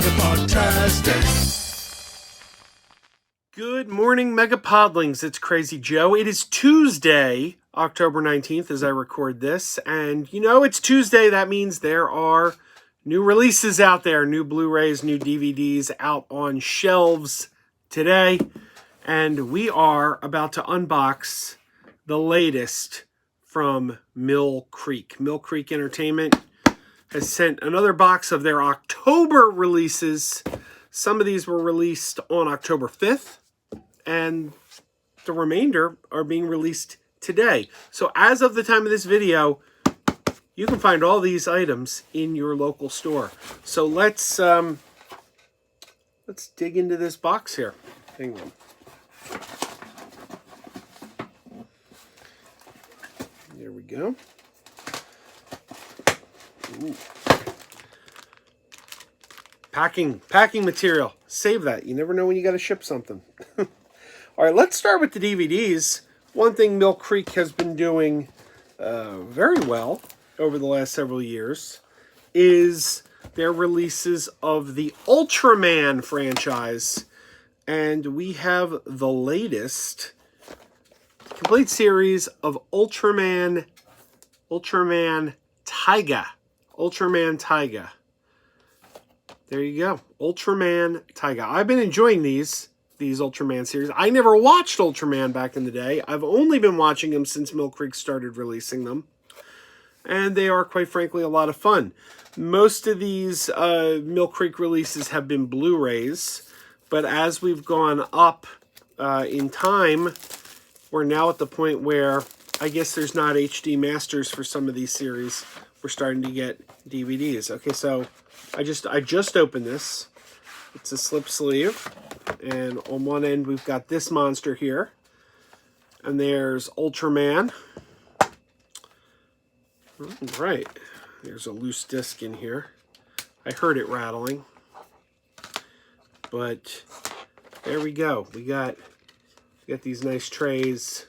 MegaPodTastic. Good morning, Megapodlings. It's Crazy Joe. It is Tuesday, October 19th, as I record this. And, you know, it's Tuesday. That means there are new releases out there, new Blu-rays, new DVDs out on shelves today. And we are about to unbox the latest from Mill Creek. Mill Creek Entertainment has sent another box of their October releases. Some of these were released on October 5th, and the remainder are being released today. So as of the time of this video, you can find all these items in your local store. So let's dig into this box here. Hang on. There we go. Ooh. Packing material. Save that. You never know when you got to ship something. All right, let's start with the DVDs. One thing Mill Creek has been doing very well over the last several years is their releases of the Ultraman franchise. And we have the latest complete series of Ultraman Tiga. Ultraman Tiga. There you go. Ultraman Tiga. I've been enjoying these Ultraman series. I never watched Ultraman back in the day. I've only been watching them since Mill Creek started releasing them. And they are, quite frankly, a lot of fun. Most of these Mill Creek releases have been Blu-rays. But as we've gone up in time, we're now at the point where I guess there's not HD masters for some of these series. We're starting to get DVDs. Okay, so I just opened this. It's a slip sleeve, and on one end we've got this monster here, and there's Ultraman. Right, there's a loose disc in here. I heard it rattling, but there we go. We got these nice trays.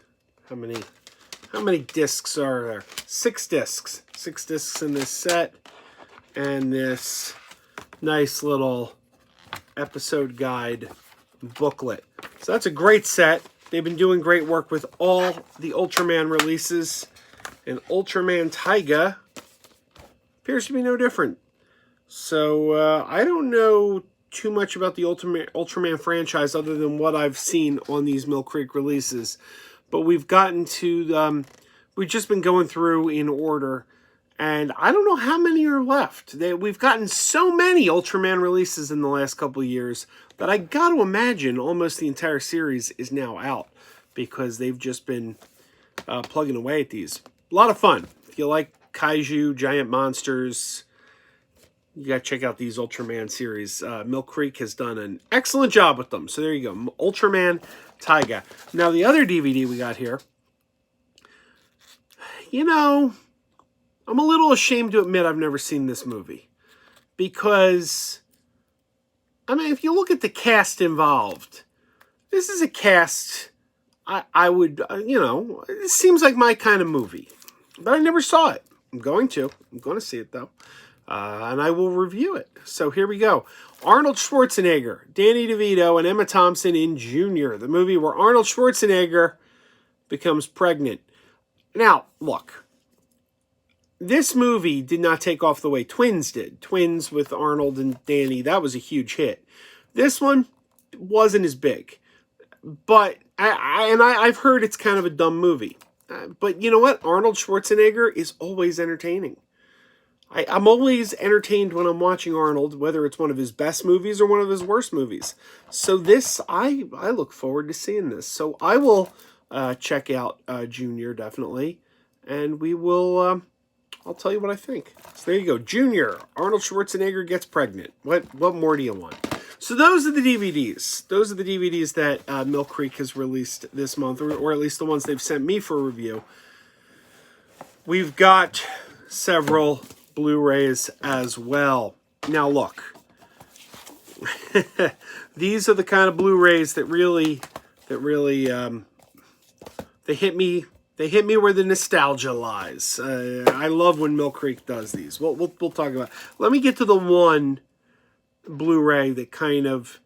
How many discs are there? 6 discs. 6 discs in this set. And this nice little episode guide booklet. So that's a great set. They've been doing great work with all the Ultraman releases. And Ultraman Tiga appears to be no different. So I don't know too much about the Ultraman franchise other than what I've seen on these Mill Creek releases. But we've gotten to, we've just been going through in order, and I don't know how many are left. We've gotten so many Ultraman releases in the last couple of years that I got to imagine almost the entire series is now out because they've just been plugging away at these. A lot of fun. If you like kaiju, giant monsters, you got to check out these Ultraman series. Mill Creek has done an excellent job with them. So there you go. Ultraman Tiga. Now, the other DVD we got here, you know, I'm a little ashamed to admit I've never seen this movie. Because, I mean, if you look at the cast involved, this is a cast I would, you know, it seems like my kind of movie. But I never saw it. I'm going to see it, though. And I will review it. So here we go. Arnold Schwarzenegger, Danny DeVito, and Emma Thompson in Junior. The movie where Arnold Schwarzenegger becomes pregnant. Now, look. This movie did not take off the way Twins did. Twins with Arnold and Danny, that was a huge hit. This one wasn't as big. But, I've heard it's kind of a dumb movie. But you know what? Arnold Schwarzenegger is always entertaining. I'm always entertained when I'm watching Arnold, whether it's one of his best movies or one of his worst movies. So this, I look forward to seeing this. So I will check out Junior, definitely. And we will, I'll tell you what I think. So there you go. Junior, Arnold Schwarzenegger gets pregnant. What more do you want? So those are the DVDs. Those are the DVDs that Mill Creek has released this month, or at least the ones they've sent me for review. We've got several Blu-rays as well. Now look, these are the kind of Blu-rays that really they hit me where the nostalgia lies. I love when Mill Creek does these. We'll talk about. Let me get to the one Blu-ray that kind of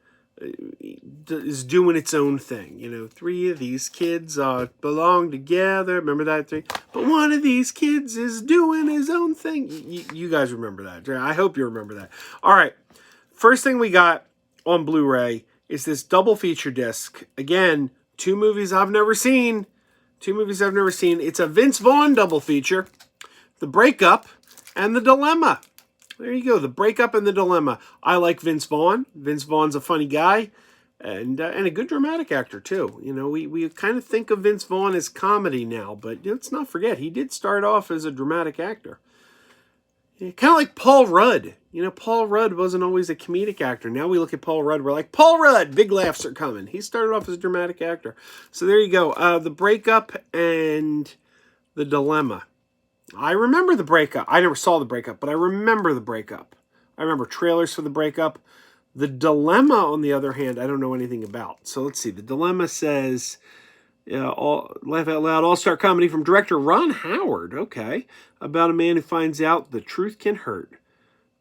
is doing its own thing. You know, 3 of these kids belong together. Remember that thing? But one of these kids is doing his own thing. You guys remember that. I hope you remember that. All right. First thing we got on Blu-ray is this double feature disc. Again, 2 movies I've never seen. 2 movies I've never seen. It's a Vince Vaughn double feature. The Breakup and The Dilemma. There you go, The Breakup and The Dilemma. I like Vince Vaughn. Vince Vaughn's a funny guy and a good dramatic actor, too. You know, we kind of think of Vince Vaughn as comedy now, but let's not forget, he did start off as a dramatic actor. Kind of like Paul Rudd. You know, Paul Rudd wasn't always a comedic actor. Now we look at Paul Rudd, we're like, Paul Rudd, big laughs are coming. He started off as a dramatic actor. So there you go, The Breakup and The Dilemma. I remember The Breakup. I never saw The Breakup, but I remember The Breakup. I remember trailers for The Breakup. The Dilemma, on the other hand, I don't know anything about. So let's see. The Dilemma says, laugh out loud, all-star comedy from director Ron Howard. Okay. About a man who finds out the truth can hurt.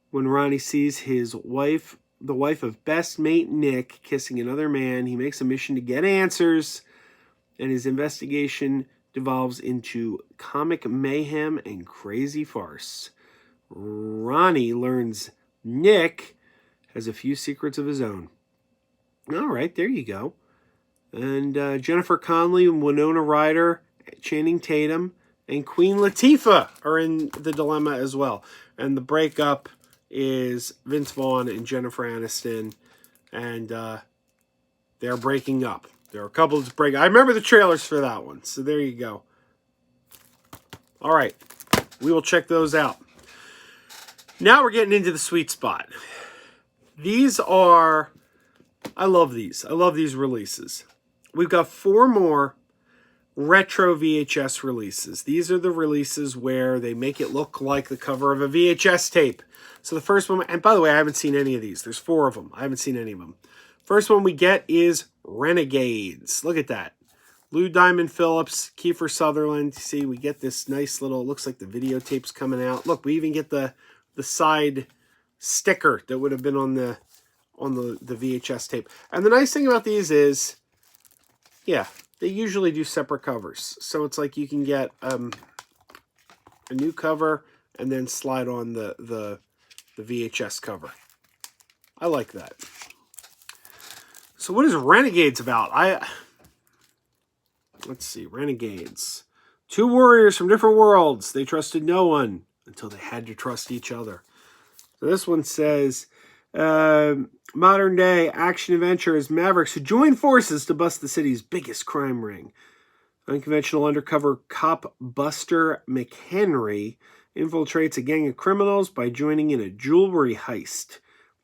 When Ronnie sees his wife, the wife of best mate Nick, kissing another man, he makes a mission to get answers, and his investigation devolves into comic mayhem and crazy farce. Ronnie learns Nick has a few secrets of his own. All right, there you go. And Jennifer Connelly, Winona Ryder, Channing Tatum, and Queen Latifah are in The Dilemma as well. And The Breakup is Vince Vaughn and Jennifer Aniston, and they're breaking up. There are a couple of break. I remember the trailers for that one. So there you go. All right. We will check those out. Now we're getting into the sweet spot. These are... I love these. I love these releases. We've got 4 more retro VHS releases. These are the releases where they make it look like the cover of a VHS tape. So the first one... And by the way, I haven't seen any of these. There's 4 of them. I haven't seen any of them. First one we get is Renegades. Look at that. Lou Diamond Phillips, Kiefer Sutherland. See, we get this nice little, looks like the videotape's coming out. Look, we even get the side sticker that would have been on the VHS tape. And the nice thing about these is, yeah, they usually do separate covers. So it's like you can get a new cover and then slide on the VHS cover. I like that. So what is Renegades about? Let's see, Renegades. 2 warriors from different worlds. They trusted no one until they had to trust each other. So this one says, modern day action adventurers, mavericks who join forces to bust the city's biggest crime ring. Unconventional undercover cop Buster McHenry infiltrates a gang of criminals by joining in a jewelry heist.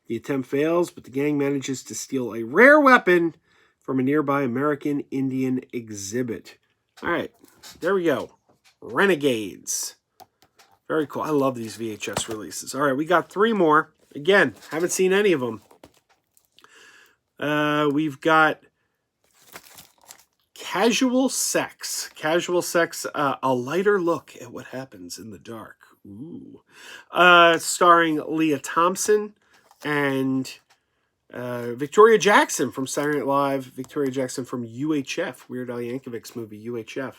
The attempt fails, but the gang manages to steal a rare weapon from a nearby American Indian exhibit. All right, there we go. Renegades. Very cool. I love these VHS releases. All right, we got 3 more. Again, haven't seen any of them. We've got Casual Sex. Casual Sex, a lighter look at what happens in the dark. Ooh. Starring Leah Thompson and Victoria Jackson from Saturday Night Live, Victoria Jackson from UHF, Weird Al Yankovic's movie UHF.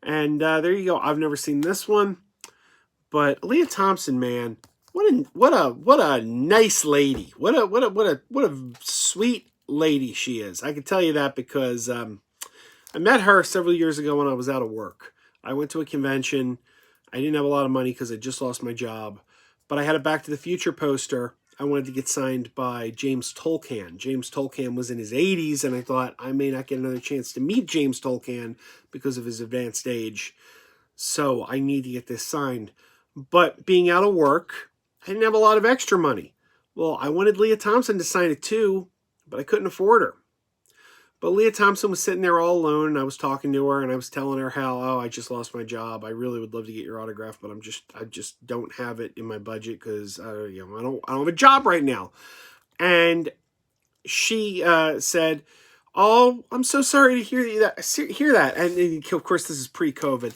And there you go. I've never seen this one, but Leah Thompson, man, what a nice lady. What a sweet lady she is. I can tell you that because I met her several years ago when I was out of work. I went to a convention. I didn't have a lot of money because I just lost my job, but I had a Back to the Future poster. I wanted to get signed by James Tolkan. James Tolkan was in his 80s, and I thought I may not get another chance to meet James Tolkan because of his advanced age. So I need to get this signed. But being out of work, I didn't have a lot of extra money. Well, I wanted Leah Thompson to sign it too, but I couldn't afford her. But Leah Thompson was sitting there all alone, and I was talking to her, and I was telling her how, oh, I just lost my job. I really would love to get your autograph, but I just don't have it in my budget because I don't have a job right now. And she said, "Oh, I'm so sorry to hear that." And of course, this is pre-COVID.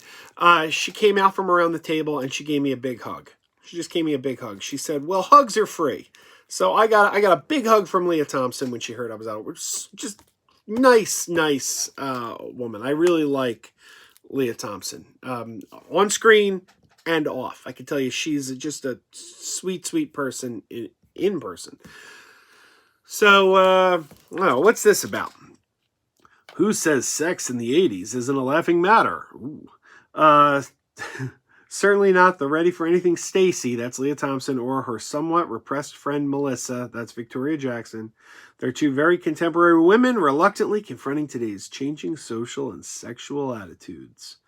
She came out from around the table and she gave me a big hug. She just gave me a big hug. She said, "Well, hugs are free." So I got a big hug from Leah Thompson when she heard I was out. Which is just nice woman. I really like Leah Thompson on screen and off. I can tell you she's just a sweet person in person. So, well, what's this about? Who says sex in the 80s isn't a laughing matter? Ooh. Certainly not the Ready for Anything Stacy, that's Leah Thompson, or her somewhat repressed friend Melissa, that's Victoria Jackson. They're two very contemporary women reluctantly confronting today's changing social and sexual attitudes.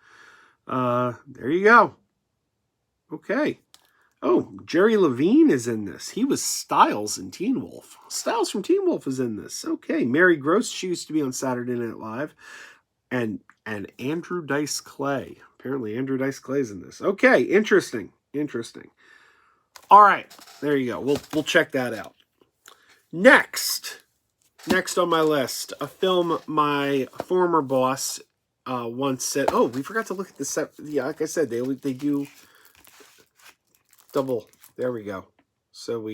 There you go. Okay. Oh, Jerry Levine is in this. He was Styles in Teen Wolf. Styles from Teen Wolf is in this. Okay. Mary Gross, she used to be on Saturday Night Live. And Andrew Dice Clay. Apparently Andrew Dice Clay's in this. Okay, interesting. All right, there you go. We'll check that out. Next on my list, a film my former boss once said. Oh, we forgot to look at the set. Yeah, like I said, they do double. There we go. So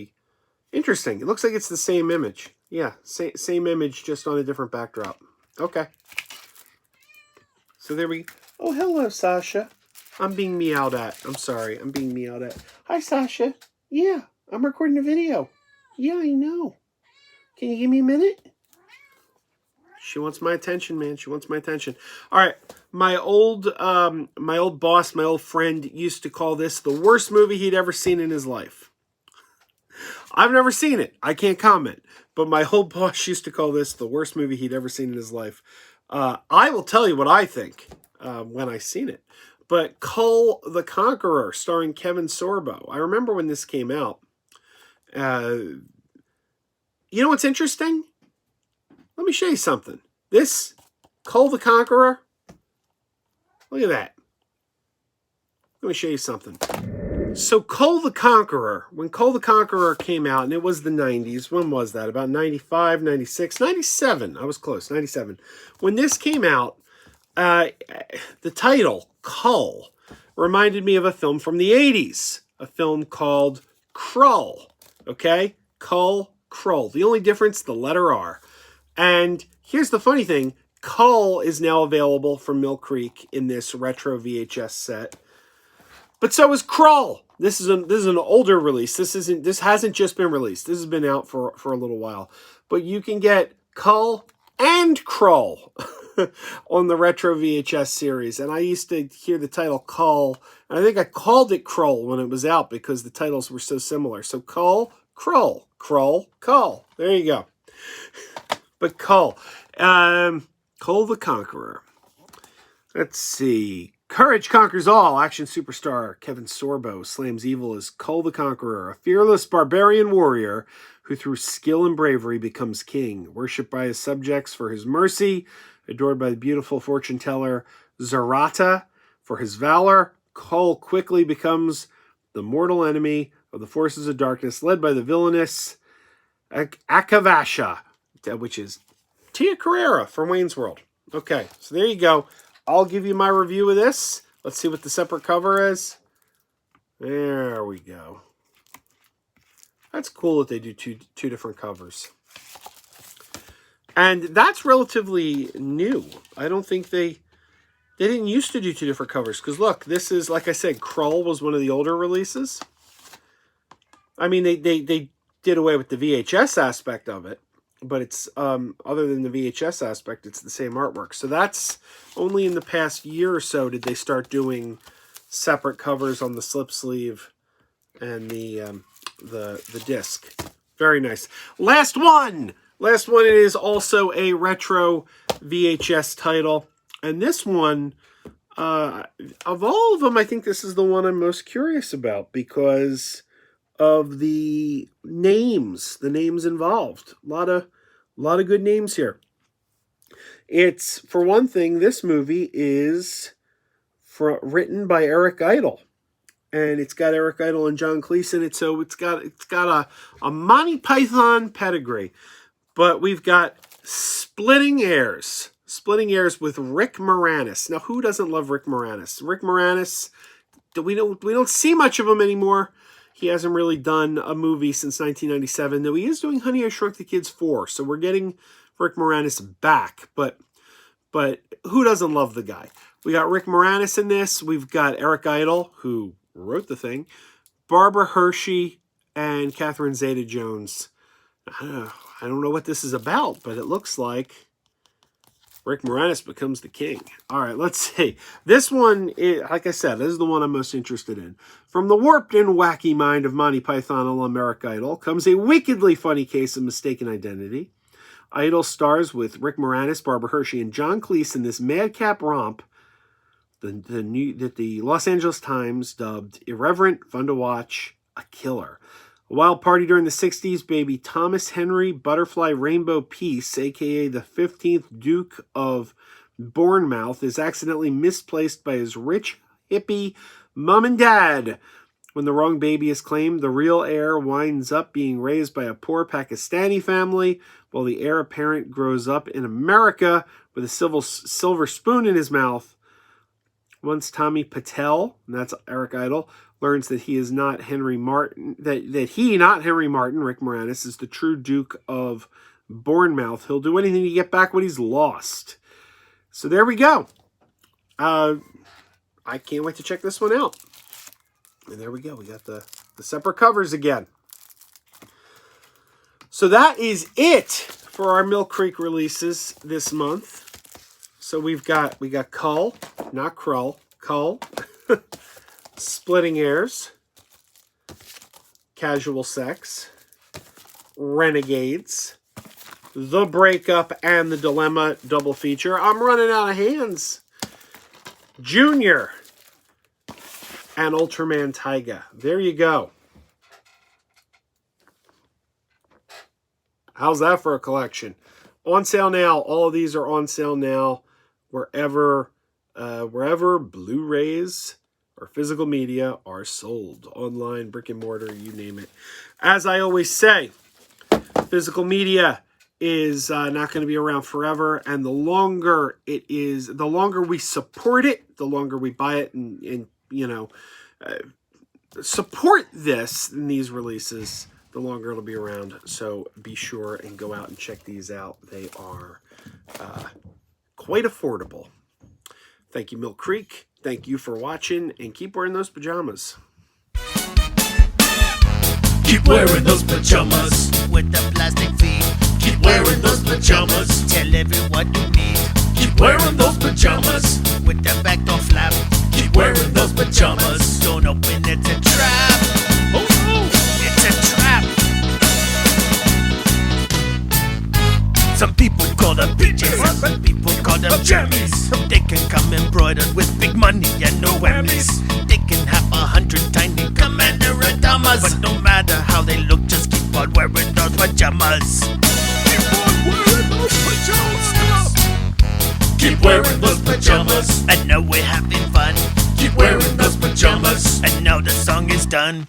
interesting. It looks like it's the same image. Yeah, same image, just on a different backdrop. Okay. So there we go. Oh, hello, Sasha. I'm being meowed at. I'm sorry. I'm being meowed at. Hi, Sasha. Yeah, I'm recording a video. Yeah, I know. Can you give me a minute? She wants my attention, man. She wants my attention. All right. My old boss, my old friend used to call this the worst movie he'd ever seen in his life. I've never seen it. I can't comment. But my old boss used to call this the worst movie he'd ever seen in his life. I will tell you what I think when I seen it. But Cull the Conqueror, starring Kevin Sorbo. I remember when this came out. You know what's interesting? Let me show you something. This Cull the Conqueror. Look at that. Let me show you something. So Cull the Conqueror, when Cull the Conqueror came out, and it was the 90s, when was that? About 95, 96, 97. I was close, 97. When this came out, the title, Cull, reminded me of a film from the 80s. A film called Krull. Okay? Cull, Krull. The only difference, the letter R. And here's the funny thing. Cull is now available from Mill Creek in this retro VHS set. But so is Krull. This is an older release. This hasn't just been released. This has been out for a little while. But you can get Cull and Krull on the retro VHS series. And I used to hear the title Cull, and I think I called it Krull when it was out because the titles were so similar. So Cull, Krull, Krull, Cull. There you go. But Cull. Cull the Conqueror. Let's see. Courage conquers all. Action superstar Kevin Sorbo slams evil as Cull the Conqueror, a fearless barbarian warrior who through skill and bravery becomes king, worshipped by his subjects for his mercy, adored by the beautiful fortune teller Zarata for his valor. Cull quickly becomes the mortal enemy of the forces of darkness, led by the villainous Akavasha, which is Tia Carrera from Wayne's World. Okay, so there you go. I'll give you my review of this. Let's see what the separate cover is. There we go. That's cool that they do two different covers. And that's relatively new. I don't think they didn't used to do two different covers. Because look, this is, like I said, Krull was one of the older releases. I mean, they did away with the VHS aspect of it. But it's, other than the VHS aspect, it's the same artwork. So that's only in the past year or so did they start doing separate covers on the slip sleeve and the disc. Very nice. Last one! Last one, it is also a retro VHS title. And this one, of all of them, I think this is the one I'm most curious about because of the names involved. A lot of good names here. It's, for one thing, this movie is written by Eric Idle. And it's got Eric Idle and John Cleese in it, so it's got a Monty Python pedigree. But we've got Splitting Heirs with Rick Moranis. Now, who doesn't love Rick Moranis? Rick Moranis, we don't see much of him anymore. He hasn't really done a movie since 1997, though he is doing Honey, I Shrunk the Kids 4. So we're getting Rick Moranis back, but who doesn't love the guy? We got Rick Moranis in this. We've got Eric Idle, who wrote the thing, Barbara Hershey, and Catherine Zeta-Jones. I don't know what this is about, but it looks like Rick Moranis becomes the king. All right, let's see. This one, like I said, this is the one I'm most interested in. From the warped and wacky mind of Monty Python alum Eric Idle comes a wickedly funny case of mistaken identity. Idle stars with Rick Moranis, Barbara Hershey, and John Cleese in this madcap romp that the Los Angeles Times dubbed irreverent, fun to watch, a killer. A wild party during the 60s, baby Thomas Henry Butterfly Rainbow Peace, a.k.a. the 15th Duke of Bournemouth, is accidentally misplaced by his rich, hippie mom and dad. When the wrong baby is claimed, the real heir winds up being raised by a poor Pakistani family, while the heir apparent grows up in America with a silver spoon in his mouth. Once Tommy Patel, and that's Eric Idle, learns that he is not Henry Martin, that he, not Henry Martin, Rick Moranis, is the true Duke of Bournemouth, he'll do anything to get back what he's lost. So there we go. I can't wait to check this one out. And there we go. We got the separate covers again. So that is it for our Mill Creek releases this month. So we got Cull, not Krull, Cull, Splitting Heirs, Casual Sex, Renegades, The Breakup, and The Dilemma double feature. I'm running out of hands. Junior and Ultraman Tiger. There you go. How's that for a collection? On sale now. All of these are on sale now. Wherever Blu-rays or physical media are sold. Online, brick and mortar, you name it. As I always say, physical media is not going to be around forever. And the longer we support it, the longer we buy it and support this and these releases, the longer it'll be around. So be sure and go out and check these out. They are quite affordable. Thank you, Mill Creek. Thank you for watching, and keep wearing those pajamas. Keep wearing those pajamas with the plastic feet. Keep wearing those pajamas. Tell everyone you meet. Keep wearing those pajamas with the back door flap. Keep wearing those pajamas. Don't open, it's a trap. Oh no, it's a trap. Some people call them PJs, some people call them jammies. They can come embroidered with big money and no whammies. They can have 100 tiny commander Adamas, but no matter how they look, just keep on wearing those pajamas. Keep on wearing those pajamas. Keep wearing those pajamas. I know we're having fun. Keep wearing those pajamas. And now the song is done.